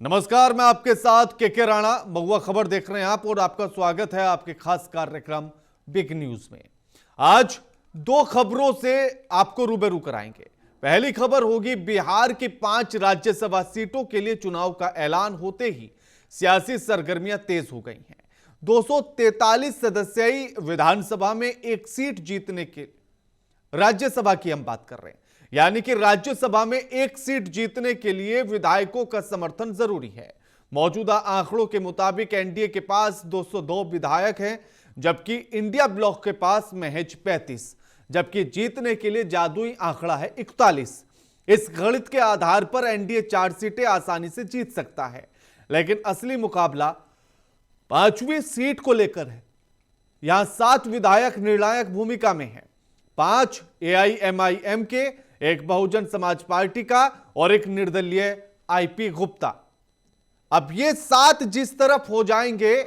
नमस्कार, मैं आपके साथ के राणा। महुआ खबर देख रहे हैं आप और आपका स्वागत है आपके खास कार्यक्रम बिग न्यूज में। आज दो खबरों से आपको रूबरू कराएंगे। पहली खबर होगी बिहार की 5 राज्यसभा सीटों के लिए चुनाव का ऐलान होते ही सियासी सरगर्मियां तेज हो गई हैं। 243 सदस्यीय विधानसभा में एक सीट जीतने के राज्यसभा की हम बात कर रहे हैं, यानी कि राज्यसभा में एक सीट जीतने के लिए विधायकों का समर्थन जरूरी है। मौजूदा आंकड़ों के मुताबिक एनडीए के पास 202 विधायक हैं, जबकि इंडिया ब्लॉक के पास महज 35, जबकि जीतने के लिए जादुई आंकड़ा है 41। इस गणित के आधार पर एनडीए 4 सीटें आसानी से जीत सकता है, लेकिन असली मुकाबला 5वीं सीट को लेकर है। यहां 7 विधायक निर्णायक भूमिका में हैं। 5 एआईएमआईएम के, एक बहुजन समाज पार्टी का और एक निर्दलीय आईपी गुप्ता। अब ये 7 जिस तरफ हो जाएंगे,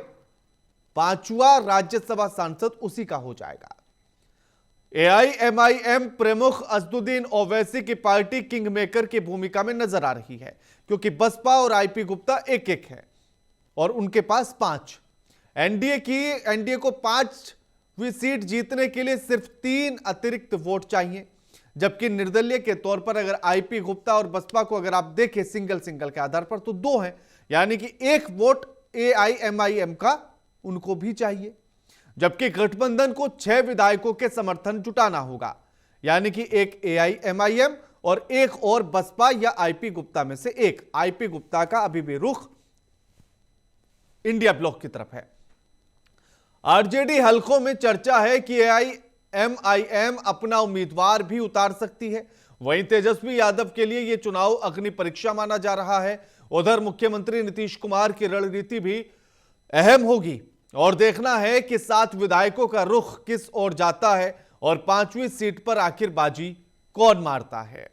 5वां राज्यसभा सांसद उसी का हो जाएगा। एआईएमआईएम प्रमुख असदुद्दीन ओवैसी की पार्टी किंग मेकर की भूमिका में नजर आ रही है, क्योंकि बसपा और आईपी गुप्ता एक एक है और उनके पास 5। एनडीए को 5वीं सीट जीतने के लिए सिर्फ 3 अतिरिक्त वोट चाहिए, जबकि निर्दलीय के तौर पर अगर आईपी गुप्ता और बसपा को अगर आप देखें सिंगल के आधार पर तो 2 हैं, यानी कि 1 वोट एआईएमआईएम का उनको भी चाहिए। जबकि गठबंधन को 6 विधायकों के समर्थन जुटाना होगा, यानी कि एक एआईएमआईएम और एक और बसपा या आईपी गुप्ता में से एक। आईपी गुप्ता का अभी भी रुख इंडिया ब्लॉक की तरफ है। आरजेडी हलकों में चर्चा है कि एआईएमआईएम अपना उम्मीदवार भी उतार सकती है। वहीं तेजस्वी यादव के लिए यह चुनाव अग्नि परीक्षा माना जा रहा है। उधर मुख्यमंत्री नीतीश कुमार की रणनीति भी अहम होगी और देखना है कि 7 विधायकों का रुख किस ओर जाता है और 5वीं सीट पर आखिर बाजी कौन मारता है।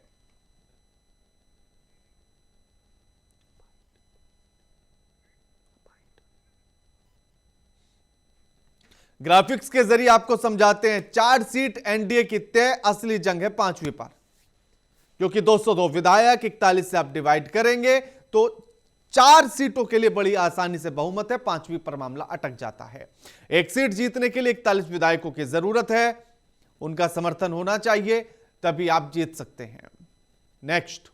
ग्राफिक्स के जरिए आपको समझाते हैं। 4 सीट एनडीए की तय, असली जंग है 5वीं पर, क्योंकि 202 विधायक 41 से आप डिवाइड करेंगे तो 4 सीटों के लिए बड़ी आसानी से बहुमत है। 5वीं पर मामला अटक जाता है। एक सीट जीतने के लिए 41 विधायकों की जरूरत है, उनका समर्थन होना चाहिए, तभी आप जीत सकते हैं। नेक्स्ट,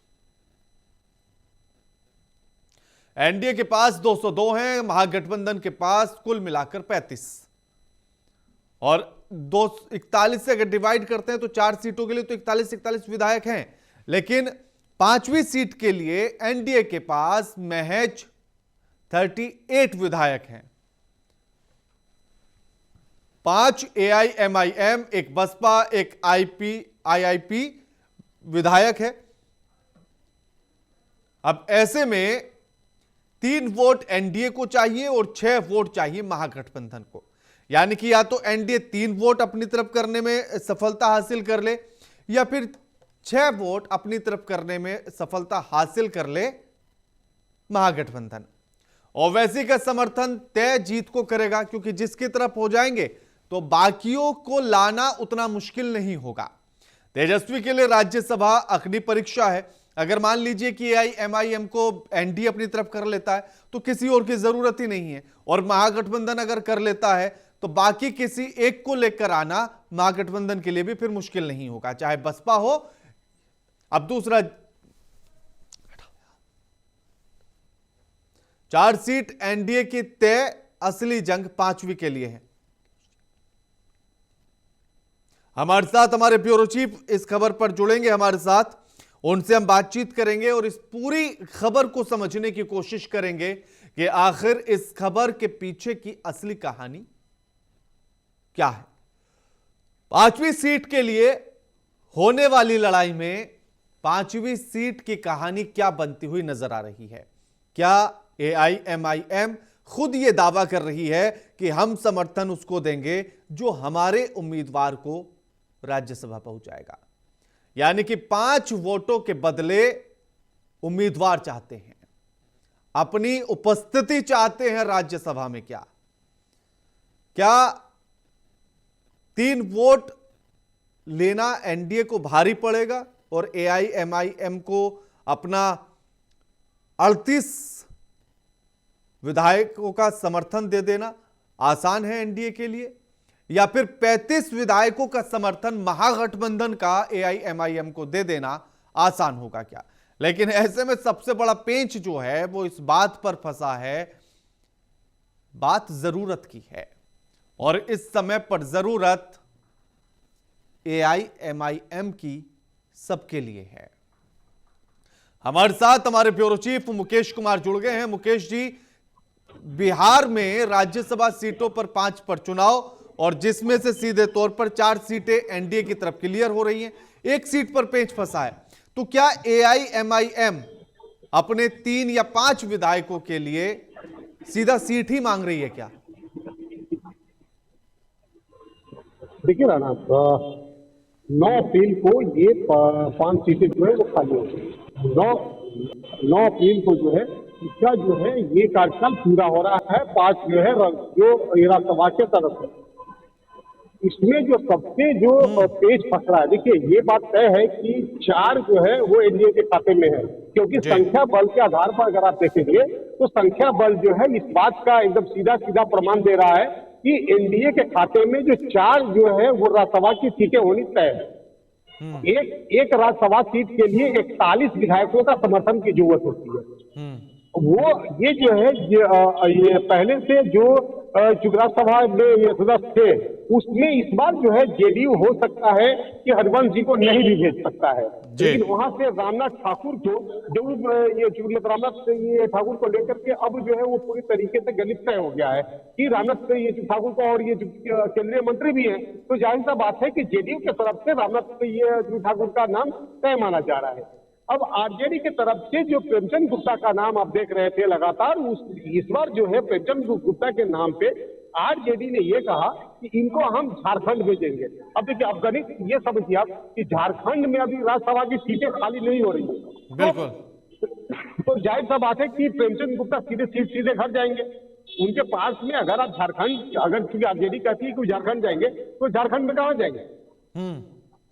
एनडीए के पास 202 हैं, महागठबंधन के पास कुल मिलाकर 35 और 41 से अगर डिवाइड करते हैं तो 4 सीटों के लिए तो 41 विधायक हैं, लेकिन 5वीं सीट के लिए एनडीए के पास महज 38 विधायक हैं। 5 एआईएमआईएम, एक बसपा, एक आईआईपी विधायक है। अब ऐसे में 3 वोट एनडीए को चाहिए और 6 वोट चाहिए महागठबंधन को, यानी कि या तो एनडीए 3 वोट अपनी तरफ करने में सफलता हासिल कर ले या फिर 6 वोट अपनी तरफ करने में सफलता हासिल कर ले महागठबंधन। ओवैसी का समर्थन तय जीत को करेगा, क्योंकि जिसकी तरफ हो जाएंगे तो बाकियों को लाना उतना मुश्किल नहीं होगा। तेजस्वी के लिए राज्यसभा अग्नि परीक्षा है। अगर मान लीजिए कि एआईएमआईएम को एनडीए अपनी तरफ कर लेता है तो किसी और की जरूरत ही नहीं है, और महागठबंधन अगर कर लेता है तो बाकी किसी एक को लेकर आना महागठबंधन के लिए भी फिर मुश्किल नहीं होगा, चाहे बसपा हो। अब दूसरा, 4 सीट एनडीए की तय, असली जंग 5वीं के लिए है। हमारे साथ हमारे ब्यूरो चीफ इस खबर पर जुड़ेंगे हमारे साथ, उनसे हम बातचीत करेंगे और इस पूरी खबर को समझने की कोशिश करेंगे कि आखिर इस खबर के पीछे की असली कहानी क्या है। 5वीं सीट के लिए होने वाली लड़ाई में 5वीं सीट की कहानी क्या बनती हुई नजर आ रही है। क्या एआईएमआईएम खुद यह दावा कर रही है कि हम समर्थन उसको देंगे जो हमारे उम्मीदवार को राज्यसभा पहुंचाएगा, यानी कि 5 वोटों के बदले उम्मीदवार चाहते हैं, अपनी उपस्थिति चाहते हैं राज्यसभा में। क्या 3 वोट लेना एनडीए को भारी पड़ेगा और एआईएमआईएम को अपना 38 विधायकों का समर्थन दे देना आसान है एनडीए के लिए, या फिर 35 विधायकों का समर्थन महागठबंधन का एआईएमआईएम को दे देना आसान होगा क्या? लेकिन ऐसे में सबसे बड़ा पेंच जो है वो इस बात पर फंसा है, बात जरूरत की है, और इस समय पर जरूरत एआईएमआईएम की सबके लिए है। हमारे साथ हमारे ब्यूरो चीफ मुकेश कुमार जुड़ गए हैं। मुकेश जी, बिहार में राज्यसभा सीटों पर 5 पर चुनाव, और जिसमें से सीधे तौर पर 4 सीटें एनडीए की तरफ क्लियर हो रही हैं, 1 सीट पर पेंच फंसा है। तो क्या एआईएमआईएम अपने 3 या 5 विधायकों के लिए सीधा सीट ही मांग रही है क्या? देखिए राणा, 9 अप्रैल को ये 5 सीटें जो है वो खाली होगी। 9 अप्रैल को जो है इसका जो है ये कार्यकाल पूरा हो रहा है। 5 जो है जो राज्यसभा के तरफ है, इसमें जो सबसे जो पेज फंस रहा है, देखिए ये बात तय है कि 4 जो है वो एनडीए के खाते में है, क्योंकि संख्या बल के आधार पर अगर आप देखेंगे तो संख्या बल जो है इस बात का एकदम सीधा सीधा प्रमाण दे रहा है कि एनडीए के खाते में जो 4 जो है वो राज्यसभा की सीटें होनी तय है। एक राज्यसभा सीट के लिए 41 विधायकों का समर्थन की जरूरत होती है। वो ये जो है ये पहले से जो राज्यसभा में ये सदस्य थे, उसमें इस बार जो है जेडीयू हो सकता है कि हरिवंश जी को नहीं भी भेज सकता है, लेकिन वहां से रामनाथ ठाकुर को जो रामनाथ ये ठाकुर को लेकर के अब जो है वो पूरी तरीके से गणित तय हो गया है कि रामनाथ ये ठाकुर को, और ये केंद्रीय मंत्री भी हैं, तो जाहिर सा बात है कि जेडीयू की तरफ से रामनाथ ये ठाकुर का नाम तय माना जा रहा है। अब आरजेडी की तरफ से जो प्रेमचंद गुप्ता का नाम आप देख रहे थे लगातार, इस बार जो है प्रेमचंद गुप्ता के नाम पे आरजेडी ने ये कहा कि इनको हम झारखंड भेजेंगे। अब देखिए, आप गणित ये समझिए आप कि झारखंड में अभी राज्यसभा की सीटें खाली नहीं हो रही है, बिल्कुल। तो जाहिर सा बात है कि प्रेमचंद गुप्ता सीधे घर जाएंगे। उनके पास में अगर आप झारखंड, अगर क्योंकि आरजेडी कहती है कि झारखंड जाएंगे, तो झारखंड में कहाँ जाएंगे?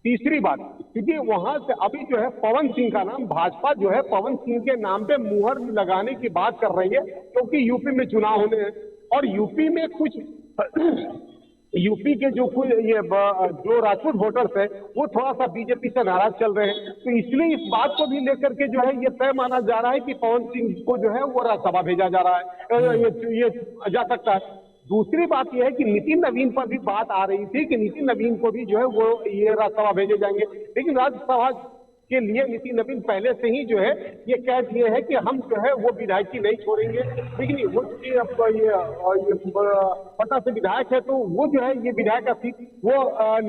तीसरी बात, क्योंकि वहां से अभी जो है पवन सिंह का नाम, भाजपा जो है पवन सिंह के नाम पे मुहर लगाने की बात कर रही है, क्योंकि यूपी में चुनाव होने हैं और यूपी में कुछ यूपी के जो कुछ ये जो राजपूत वोटर्स है वो थोड़ा सा बीजेपी से नाराज चल रहे हैं, तो इसलिए इस बात को भी लेकर के जो है ये तय माना जा रहा है कि पवन सिंह को जो है वो राज्यसभा भेजा जा रहा है, ये जा सकता है। दूसरी बात यह है कि नितिन नवीन पर भी बात आ रही थी कि नितिन नवीन को भी जो है वो ये राज्यसभा भेजे जाएंगे, लेकिन राज्यसभा के लिए नितिन नवीन पहले से ही जो है ये कह दिए हैं कि हम जो है वो विधायकी नहीं छोड़ेंगे। लेकिन वो ये पटना से विधायक है, तो वो जो है ये विधायक का सीट वो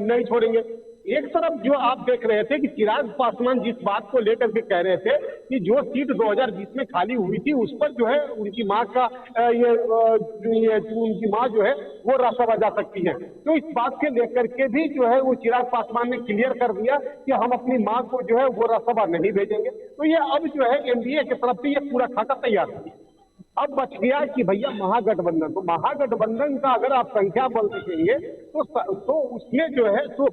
नहीं छोड़ेंगे। एक तरफ जो आप देख रहे थे कि चिराग पासवान जिस बात को लेकर के कह रहे थे कि जो सीट 2020 में खाली हुई थी उस पर जो है उनकी मां का उनकी मां जो है वो राज्यसभा जा सकती है, तो इस बात के लेकर के भी जो है वो चिराग पासवान ने क्लियर कर दिया कि हम अपनी मां को जो है वो राज्यसभा नहीं भेजेंगे। तो ये अब जो है एनडीए की तरफ से ये पूरा खाता तैयार है। अब बच गया कि भैया महागठबंधन, तो महागठबंधन का अगर आप संख्या बल देखेंगे तो उसमें जो है तो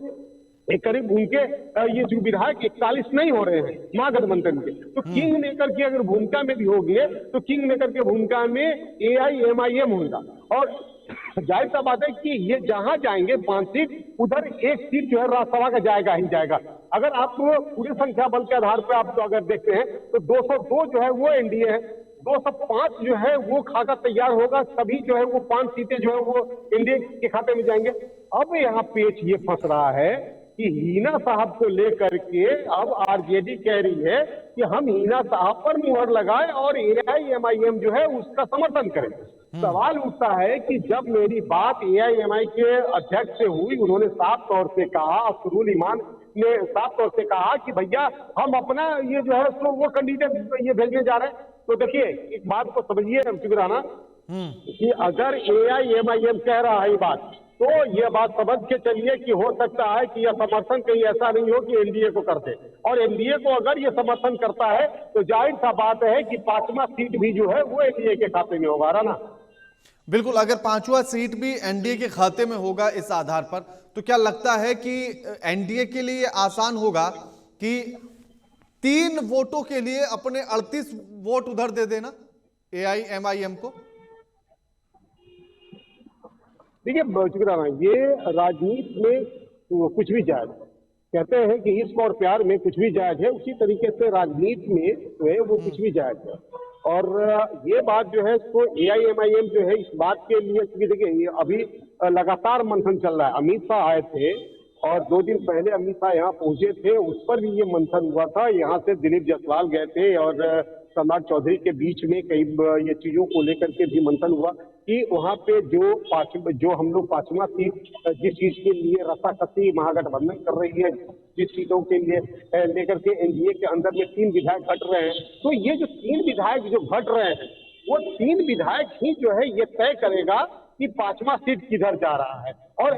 करीब उनके ये जो विधायक 41 नहीं हो रहे हैं महागठबंधन के, तो किंग मेकर की अगर भूमिका में भी होगी तो किंग मेकर की भूमिका में एआईएमआईएम होगा, और जाहिर सा बात है कि ये जहां जाएंगे 5 सीट, उधर 1 सीट जो है राज्यसभा का जाएगा ही जाएगा। अगर आप पूरी संख्या बल के आधार पर आप अगर देखते हैं तो 202 जो है वो एनडीए है, 205 जो है वो खाका तैयार होगा, तभी जो है वो 5 सीटें जो है वो एनडीए के खाते में जाएंगे। अब यहाँ पेच ये फंस रहा है कि हिना साहब को लेकर के अब आरजेडी कह रही है कि हम हिना साहब पर मुहर लगाएं और एआईएमआईएम जो है उसका समर्थन करें। सवाल उठता है कि जब मेरी बात एआईएमआई के अध्यक्ष से हुई, उन्होंने साफ तौर से कहा, अफसरुल ईमान ने साफ तौर से कहा कि भैया हम अपना ये जो है तो वो कैंडिडेट ये भेजने जा रहे हैं। तो देखिए एक बात को समझिए राणा कि अगर एआईएमआईएम कह रहा है ये बात, तो ये बात समझ के चलिए कि हो सकता है कि यह समर्थन कहीं ऐसा नहीं हो कि एनडीए को कर दे, और एनडीए को अगर ये समर्थन करता है तो जाहिर सा बात है कि 5वां सीट भी जो है वो एनडीए के खाते में होगा ना। बिल्कुल, अगर 5वां सीट भी एनडीए के खाते में होगा इस आधार पर, तो क्या लगता है कि एनडीए के लिए आसान होगा कि 3 वोटों के लिए अपने 38 वोट उधर दे देना एआईएमआईएम को? देखिए चुकराना, ये राजनीति में कुछ भी जायज है। कहते हैं कि इश्क और प्यार में कुछ भी जायज है, उसी तरीके से राजनीति में जो है वो कुछ भी जायज है। और ये बात जो है इसको एआईएमआईएम जो है इस बात के लिए, क्योंकि देखिए ये अभी लगातार मंथन चल रहा है। अमित शाह आए थे और 2 दिन पहले अमित शाह यहाँ पहुंचे थे, उस पर भी ये मंथन हुआ था। यहाँ से दिलीप जायसवाल गए थे और सम्राट चौधरी के बीच में कई ये चीजों को लेकर के भी मंथन हुआ कि वहाँ पे जो हम लोग 5वां सीट जिस चीज के लिए रस्साकसी महागठबंधन कर रही है, जिस सीटों के लिए लेकर के एनडीए के अंदर में 3 विधायक घट रहे हैं, तो ये जो 3 विधायक जो घट रहे हैं वो 3 विधायक ही जो है ये तय करेगा कि 5वां सीट किधर जा रहा है। और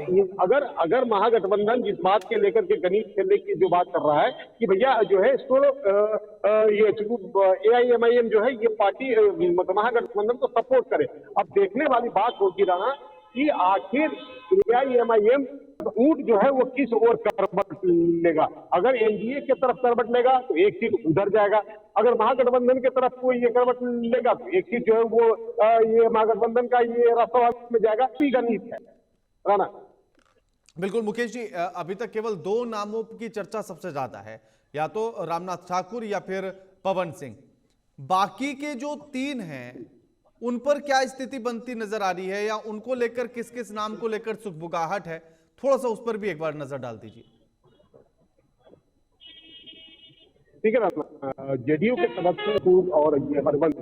अगर महागठबंधन जिस बात के लेकर के गणित खेलने की जो बात कर रहा है कि भैया जो है इसको ये एआईएमआईएम जो है ये पार्टी महागठबंधन को सपोर्ट करे। अब देखने वाली बात होगी रहा कि आखिर एआईएमआईएम ऊंट जो है वो किस ओर करवट लेगा। अगर एनडीए की तरफ करवट लेगा तो एक सीट उधर जाएगा, अगर महागठबंधन की तरफ कोई ये करवट लेगा तो एक सीट जो है वो ये महागठबंधन का ये राष्ट्रवाद में जाएगा। गणित है राणा। बिल्कुल मुकेश जी, अभी तक केवल 2 नामों की चर्चा सबसे ज्यादा है, या तो रामनाथ ठाकुर या फिर पवन सिंह। बाकी के जो 3 हैं उन पर क्या स्थिति बनती नजर आ रही है, या उनको लेकर किस किस नाम को लेकर सुगबुगाहट है? थोड़ा सा उस पर भी एक बार नजर डाल दीजिए। ठीक है ना, जेडीयू के तरफ से और ये हरवंश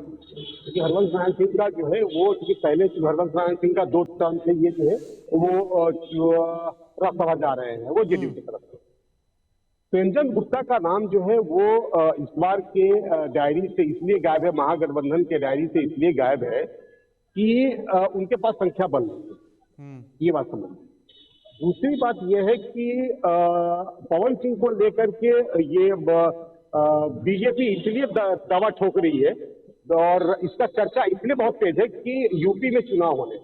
नारायण सिंह का जो है वो, क्योंकि पहले हरवंश नारायण सिंह का 2 टर्म से ये जो है वो राज्यसभा जा रहे हैं, वो जेडीयू की तरफ से। पेंजन गुप्ता का नाम जो है वो इस बार के डायरी से इसलिए गायब है, महागठबंधन के डायरी से इसलिए गायब है कि उनके पास संख्या बल नहीं है, ये बात समझ। दूसरी बात यह है कि पवन सिंह को लेकर के ये बीजेपी इसलिए दावा ठोक रही है और इसका चर्चा इसलिए बहुत तेज है कि यूपी में चुनाव होने,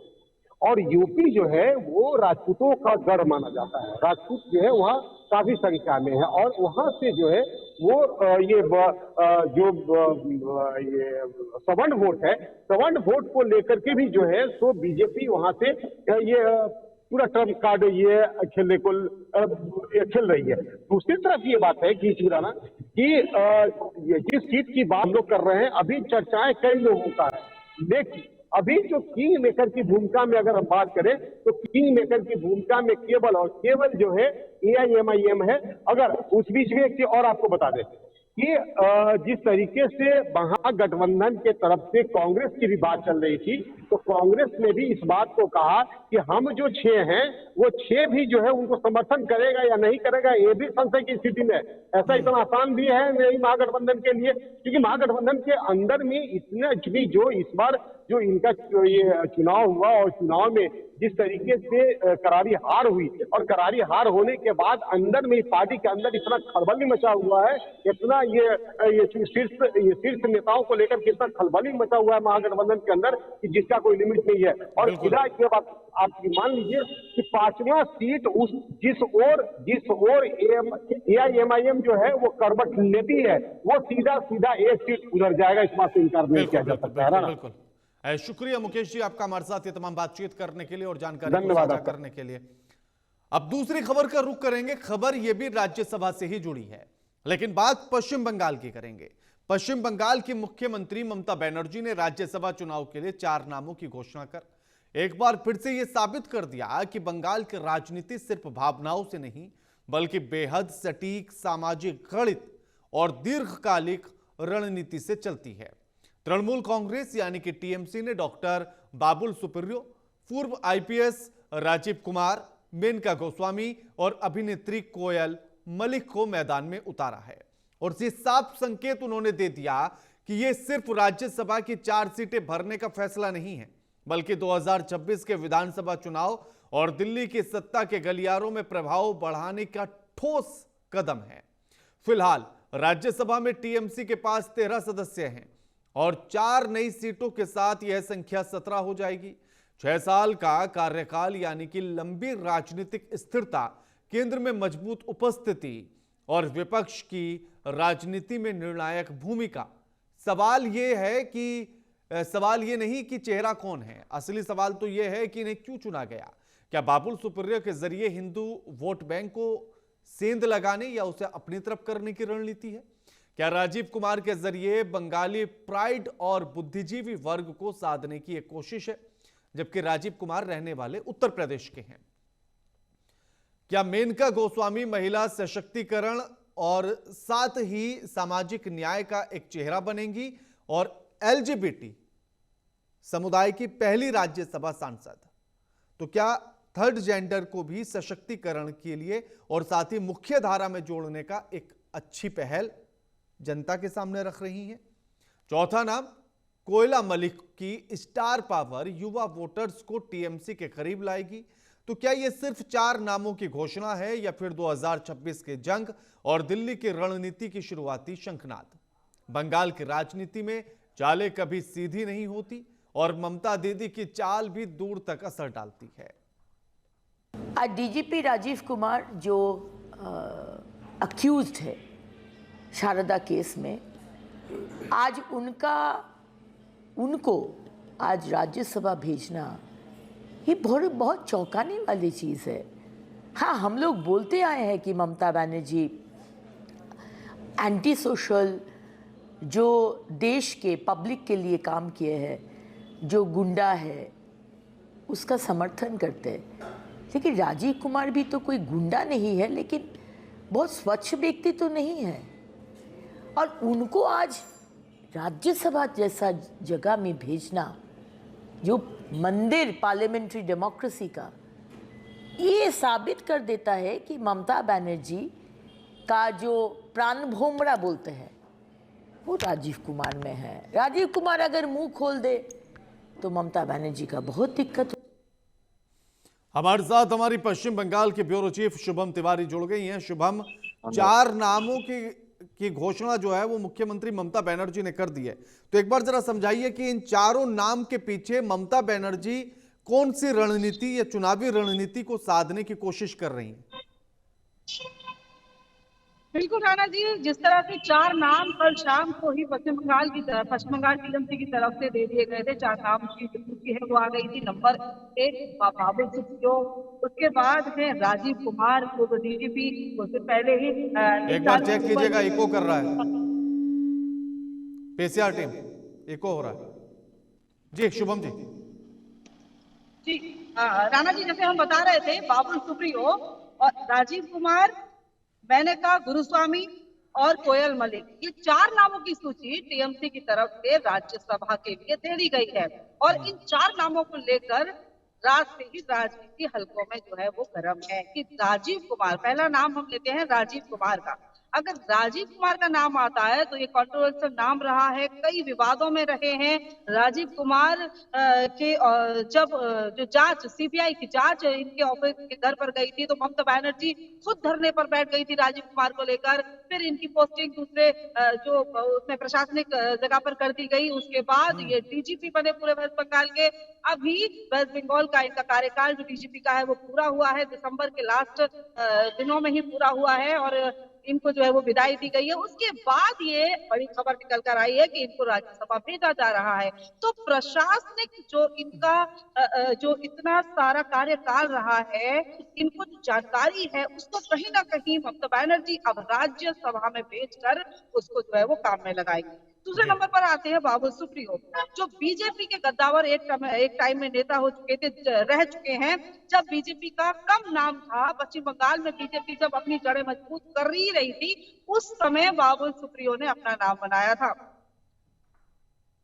और यूपी जो है वो राजपूतों का गढ़ माना जाता है। राजपूत जो है वहाँ काफी संख्या में है और वहाँ से जो है वो ये सवर्ण वोट है, सवर्ण वोट को लेकर के भी जो है सो बीजेपी वहाँ से ये पूरा ट्रम्प कार्ड ये खेलने को खेल रही है। दूसरी तरफ ये बात है कि चुराना कि जिस सीट की बात हम लोग कर रहे हैं, अभी चर्चाएं कई लोगों का है, लेकिन अभी जो किंग मेकर की भूमिका में अगर हम बात करें तो किंग मेकर की भूमिका में केवल और केवल जो है एआईएमआईएम है। अगर उस बीच में एक चीज और आपको बता दें कि जिस तरीके से महागठबंधन के तरफ से कांग्रेस की भी बात चल रही थी, तो कांग्रेस ने भी इस बात को कहा कि हम जो 6 हैं वो 6 भी जो है उनको समर्थन करेगा या नहीं करेगा, ये भी संशय की स्थिति में। ऐसा इतना आसान भी है नहीं महागठबंधन के लिए, क्योंकि महागठबंधन के अंदर में इतना भी जो इस बार जो इनका ये चुनाव हुआ और चुनाव में जिस तरीके से करारी हार हुई, और करारी हार होने के बाद अंदर में पार्टी के अंदर इतना खलबली मचा हुआ है, इतना ये शीर्ष नेताओं को लेकर कितना खलबली मचा हुआ है महागठबंधन के अंदर कि जिसका कोई लिमिट नहीं है। और सीधा ये बात आप मान लीजिए कि 5वां सीट उस जिस ओर एआईएमआईएम जो है वो करवट लेती है, वो सीधा एक सीट उधर जाएगा, इस बात से इनकार नहीं किया जा सकता है। बिल्कुल शुक्रिया मुकेश जी आपका हमारे साथ ये तमाम बातचीत करने के लिए और जानकारी को साझा करने के लिए। अब दूसरी खबर का रुख करेंगे। खबर यह भी राज्यसभा से ही जुड़ी है, लेकिन बात पश्चिम बंगाल की करेंगे। पश्चिम बंगाल की मुख्यमंत्री ममता बनर्जी ने राज्यसभा चुनाव के लिए 4 नामों की घोषणा कर एक बार फिर से यह साबित कर दिया कि बंगाल की राजनीति सिर्फ भावनाओं से नहीं बल्कि बेहद सटीक सामाजिक गणित और दीर्घकालिक रणनीति से चलती है। तृणमूल कांग्रेस यानी कि टीएमसी ने डॉक्टर बाबुल सुप्रियो, पूर्व आईपीएस राजीव कुमार, मेनका गोस्वामी और अभिनेत्री कोयल मलिक को मैदान में उतारा है, और ये साफ संकेत उन्होंने दे दिया कि यह सिर्फ राज्यसभा की 4 सीटें भरने का फैसला नहीं है, बल्कि 2026 के विधानसभा चुनाव और दिल्ली की सत्ता के गलियारों में प्रभाव बढ़ाने का ठोस कदम है। फिलहाल राज्यसभा में टीएमसी के पास 13 सदस्य हैं और 4 नई सीटों के साथ यह संख्या 17 हो जाएगी। 6 साल का कार्यकाल यानी कि लंबी राजनीतिक स्थिरता, केंद्र में मजबूत उपस्थिति और विपक्ष की राजनीति में निर्णायक भूमिका। सवाल यह नहीं कि चेहरा कौन है, असली सवाल तो यह है कि इन्हें क्यों चुना गया। क्या बाबुल सुप्रियो के जरिए हिंदू वोट बैंक को सेंध लगाने या उसे अपनी तरफ करने की रणनीति है? क्या राजीव कुमार के जरिए बंगाली प्राइड और बुद्धिजीवी वर्ग को साधने की एक कोशिश है, जबकि राजीव कुमार रहने वाले उत्तर प्रदेश के हैं? क्या मेनका गोस्वामी महिला सशक्तिकरण और साथ ही सामाजिक न्याय का एक चेहरा बनेंगी और एलजीबीटी समुदाय की पहली राज्यसभा सांसद? तो क्या थर्ड जेंडर को भी सशक्तिकरण के लिए और साथ ही मुख्य धारा में जोड़ने का एक अच्छी पहल जनता के सामने रख रही हैं? चौथा नाम कोयला मलिक की स्टार पावर युवा वोटर्स को टीएमसी के करीब लाएगी। तो क्या यह सिर्फ 4 नामों की घोषणा है या फिर 2026 के जंग और दिल्ली की रणनीति की शुरुआती शंखनाद? बंगाल की राजनीति में चालें कभी सीधी नहीं होती और ममता दीदी की चाल भी दूर तक असर डालती है। आज डीजीपी राजीव कुमार जो अक्यूज्ड है शारदा केस में, आज उनको आज राज्यसभा भेजना ये बहुत चौंकाने वाली चीज़ है। हाँ, हम लोग बोलते आए हैं कि ममता बनर्जी एंटी सोशल, जो देश के पब्लिक के लिए काम किए हैं, जो गुंडा है, उसका समर्थन करते हैं। लेकिन राजीव कुमार भी तो कोई गुंडा नहीं है, लेकिन बहुत स्वच्छ व्यक्ति तो नहीं है। और उनको आज राज्यसभा जैसा जगह में भेजना, जो मंदिर पार्लियामेंट्री डेमोक्रेसी का, ये साबित कर देता है कि ममता बनर्जी का जो प्राण भोमरा बोलते हैं वो राजीव कुमार में है। राजीव कुमार अगर मुंह खोल दे तो ममता बनर्जी का बहुत दिक्कत। हमारे साथ हमारी पश्चिम बंगाल के ब्यूरो चीफ शुभम तिवारी जुड़ गई हैं। शुभम, 4 नामों की घोषणा जो है वो मुख्यमंत्री ममता बनर्जी ने कर दी है, तो एक बार जरा समझाइए कि इन चारों नाम के पीछे ममता बनर्जी कौन सी रणनीति या चुनावी रणनीति को साधने की कोशिश कर रही हैं? बिल्कुल राणा जी, जिस तरह से 4 नाम कल शाम को ही पश्चिम बंगाल टीएमसी की तरफ से दे दिए गए थे। 4 नाम की सूची है वो आ गई थी। नंबर 1 बाबुल सुप्रियो, उसके बाद है राजीव कुमार को तो डीजीपी, उससे पहले ही एक बार चेक कीजिएगा, इको कर रहा है पीसीआर टीम, इको हो रहा है जी। शुभम जी राणा जी, जैसे हम बता रहे थे, बाबुल सुप्रियो और राजीव कुमार, मेनका गुरुस्वामी और कोयल मलिक, ये 4 नामों की सूची टीएमसी की तरफ से राज्यसभा के लिए दे दी गई है। और इन 4 नामों को लेकर रात से ही राजनीति हलकों में जो है वो गर्म है कि राजीव कुमार, पहला नाम हम लेते हैं राजीव कुमार का। अगर राजीव कुमार का नाम आता है तो ये कंट्रोवर्शियल नाम रहा है, कई विवादों में रहे हैं। राजीव कुमार के जब जो जांच, सीबीआई की जांच इनके ऑफिस के घर पर गई थी तो ममता बनर्जी खुद धरने पर बैठ गई थी राजीव कुमार को लेकर। फिर इनकी पोस्टिंग दूसरे जो उसमें प्रशासनिक जगह पर कर दी गई। उसके बाद ये डीजीपी बने पूरे वेस्ट बंगाल के। अभी वेस्ट बंगाल का इनका कार्यकाल जो डीजीपी का है वो पूरा हुआ है, दिसंबर के लास्ट दिनों में ही पूरा हुआ है और इनको जो है वो विदाई दी गई है। उसके बाद ये बड़ी खबर निकल कर आई है कि इनको राज्यसभा भेजा जा रहा है। तो प्रशासनिक जो इनका जो इतना सारा कार्यकाल रहा है, इनको जो जानकारी है उसको कहीं ना कहीं ममता बनर्जी अब राज्यसभा में भेजकर उसको जो है वो काम में लगाएगी। दूसरे नंबर पर आते हैं बाबुल सुप्रियो, जो बीजेपी के गद्दावर एक टाइम में नेता हो चुके थे, रह चुके हैं। जब बीजेपी का कम नाम था, पश्चिम बंगाल में बीजेपी जब अपनी जड़ें मजबूत कर ही रही थी, उस समय बाबुल सुप्रियो ने अपना नाम बनाया था।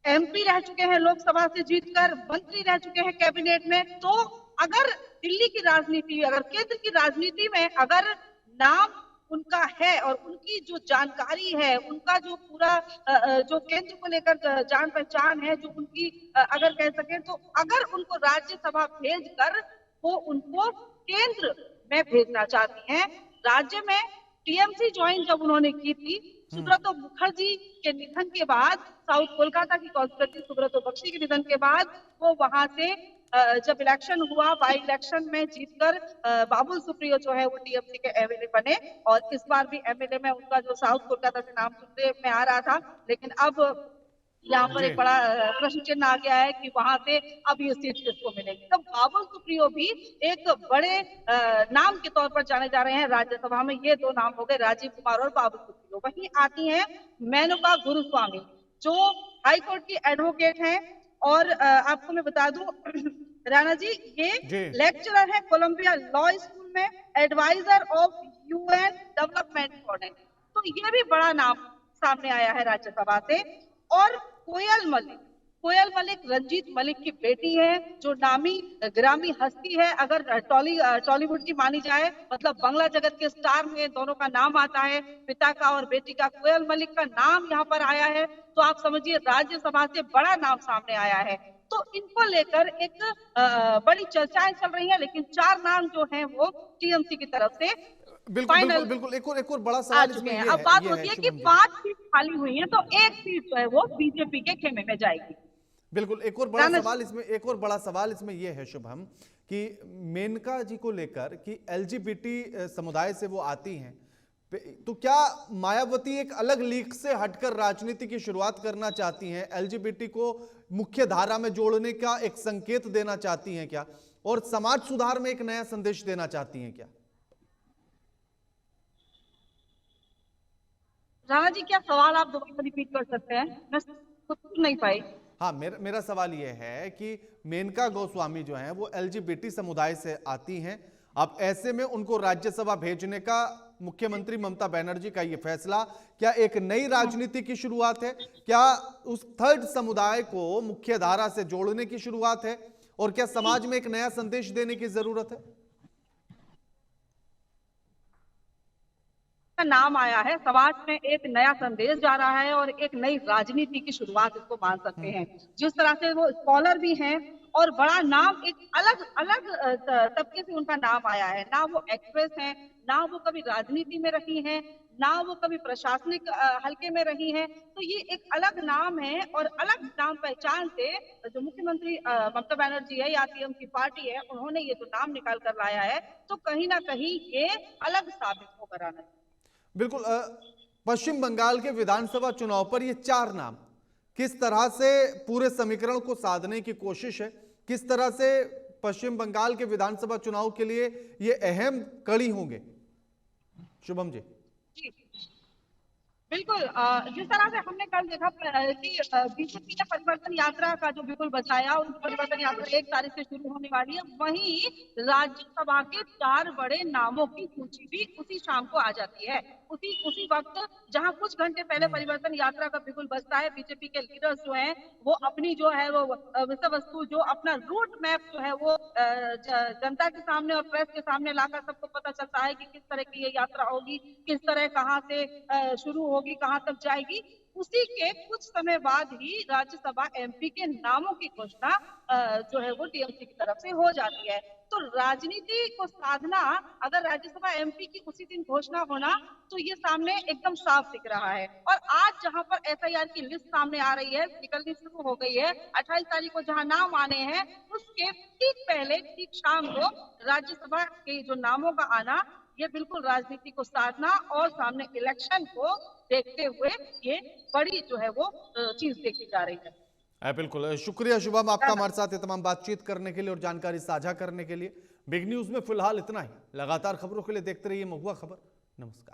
एमपी रह चुके हैं लोकसभा से जीतकर, मंत्री रह चुके हैं कैबिनेट में। तो अगर दिल्ली की राजनीति, अगर केंद्र की राजनीति में अगर नाम उनका है और उनकी जो जानकारी है, उनका जो पूरा जो केंद्र को लेकर जान पहचान है, जो उनकी अगर कह सके तो अगर उनको राज्यसभा भेजकर वो उनको केंद्र में भेजना चाहती हैं। राज्य में टीएमसी ज्वाइन जब उन्होंने की थी, सुब्रतो मुखर्जी के निधन के बाद, साउथ कोलकाता की कॉन्स्टिट्यूएंसी सुब्रतो बख्शी के निधन के बाद, वो वहां से जब इलेक्शन हुआ, बाई इलेक्शन में जीतकर बाबुल सुप्रियो जो है वो टीएमसी के एमएलए बने। और इस बार भी एमएलए में उनका जो साउथ कोलकाता से नाम सुनने में आ रहा था, लेकिन अब यहाँ पर जी। एक बड़ा प्रश्न चिन्ह आ गया है कि वहां से अब ये सीट किसको मिलेगी। तो बाबुल सुप्रियो भी एक बड़े नाम के तौर पर जाने जा रहे हैं राज्यसभा में। ये दो नाम हो गए, राजीव कुमार और बाबुल सुप्रियो। वहीं आती हैं मेनका गुरुस्वामी, जो हाईकोर्ट की एडवोकेट हैं। और आपको मैं बता दूं राणा जी, ये जी। लेक्चरर है कोलंबिया लॉ स्कूल में, adviser of UN development project. तो ये भी बड़ा नाम सामने आया है राज्यसभा से। और कोयल मलिक रंजीत मलिक की बेटी है, जो नामी ग्रामी हस्ती है। अगर टॉलीवुड की मानी जाए, मतलब बांग्ला जगत के स्टार में दोनों का नाम आता है, पिता का और बेटी का। कोयल मलिक का नाम यहाँ पर आया है, तो आप समझिए राज्यसभा से बड़ा नाम सामने आया है। तो इनको लेकर एक बड़ी चर्चाएं चल रही हैं, लेकिन चार नाम जो हैं वो टीएमसी की तरफ से बिल्कुल फाइनल बिल्कुल बिल्कुल, एक और बड़ा आ सवाल चुके इसमें हैं। ये अब है, बात ये होती है है कि शुभम जी। 5 सीट खाली हुई हैं, तो एक सीट जो है वो बीजेपी के खेमे में जाएगी। बिल्कुल, एक और बड़ा राणा सवाल इसमें, एक और बड़ा सवाल इसमें यह है शुभम, कि मेनका जी को लेकर कि एलजीबीटी समुदाय से वो आती हैं, तो क्या मायावती एक अलग लीग से हटकर राजनीति की शुरुआत करना चाहती हैं? एलजीबीटी को मुख्य धारा में जोड़ने का एक संकेत देना चाहती हैं क्या, और समाज सुधार में एक नया संदेश देना चाहती हैं क्या? राणा जी, क्या सवाल आप दोबारा रिपीट कर सकते हैं? मैं कुछ सुन नहीं पाई। हाँ, मेरा सवाल यह है कि मेनका गोस्वामी जो हैं वो एलजीबीटी समुदाय से आती हैं। अब ऐसे में उनको राज्यसभा भेजने का मुख्यमंत्री ममता बनर्जी का ये फैसला क्या एक नई राजनीति की शुरुआत है? क्या उस थर्ड समुदाय को मुख्य धारा से जोड़ने की शुरुआत है? और क्या समाज में एक नया संदेश देने की जरूरत है? का नाम आया है, समाज में एक नया संदेश जा रहा है और एक नई राजनीति की शुरुआत इसको मान सकते हैं। जिस तरह से वो स्कॉलर भी हैं और बड़ा नाम, एक अलग अलग तबके से उनका नाम आया है। ना वो एक्ट्रेस हैं, ना वो कभी राजनीति में रही हैं, ना वो कभी प्रशासनिक हल्के में रही हैं। तो ये एक अलग नाम है, और अलग नाम पहचान से जो मुख्यमंत्री ममता बनर्जी है या पीएम की पार्टी है, उन्होंने ये जो नाम निकाल कर लाया है, तो कहीं ना कहीं ये अलग साबित होकर आना है। बिल्कुल। पश्चिम बंगाल के विधानसभा चुनाव पर ये चार नाम किस तरह से पूरे समीकरण को साधने की कोशिश है, किस तरह से पश्चिम बंगाल के विधानसभा चुनाव के लिए ये अहम कड़ी होंगे, शुभम जी? जी, बिल्कुल। जिस तरह से हमने कल देखा कि बीजेपी ने परिवर्तन यात्रा का जो बिल्कुल बताया, उन परिवर्तन यात्रा 1 तारीख से शुरू होने वाली है। वहीं राज्यसभा के 4 बड़े नामों की सूची भी उसी शाम को आ जाती है। उसी वक्त, जहां कुछ घंटे पहले परिवर्तन यात्रा का बिल्कुल बजता है, बीजेपी के लीडर्स जो हैं वो अपनी जो है वो विषय वस्तु, जो अपना रूट मैप जो है वो जनता के सामने और प्रेस के सामने लाकर सबको पता चलता है कि किस तरह की ये यात्रा होगी, किस तरह कहाँ से शुरू होगी, कहाँ तक जाएगी। उसी के कुछ समय बाद ही राज्यसभा एमपी के नामों की घोषणा जो है वो टीएमसी की तरफ से हो जाती है। तो राजनीति को साधना, अगर राज्यसभा एमपी की उसी दिन घोषणा होना, तो ये सामने एकदम साफ दिख रहा है। और आज जहां पर एसआईआर की लिस्ट सामने आ रही है, निकलनी शुरू हो गई है, 28 तारीख को जहां नाम आने हैं, उसके ठीक पहले, ठीक शाम को राज्यसभा के जो नामों का आना, ये बिल्कुल राजनीति को साधना और सामने इलेक्शन को देखते हुए ये बड़ी जो है वो चीज देखी जा रही है। बिल्कुल, शुक्रिया शुभम आपका हमारे साथ ये तमाम बातचीत करने के लिए और जानकारी साझा करने के लिए। बिग न्यूज में फिलहाल इतना ही। लगातार खबरों के लिए देखते रहिए महुआ खबर। नमस्कार।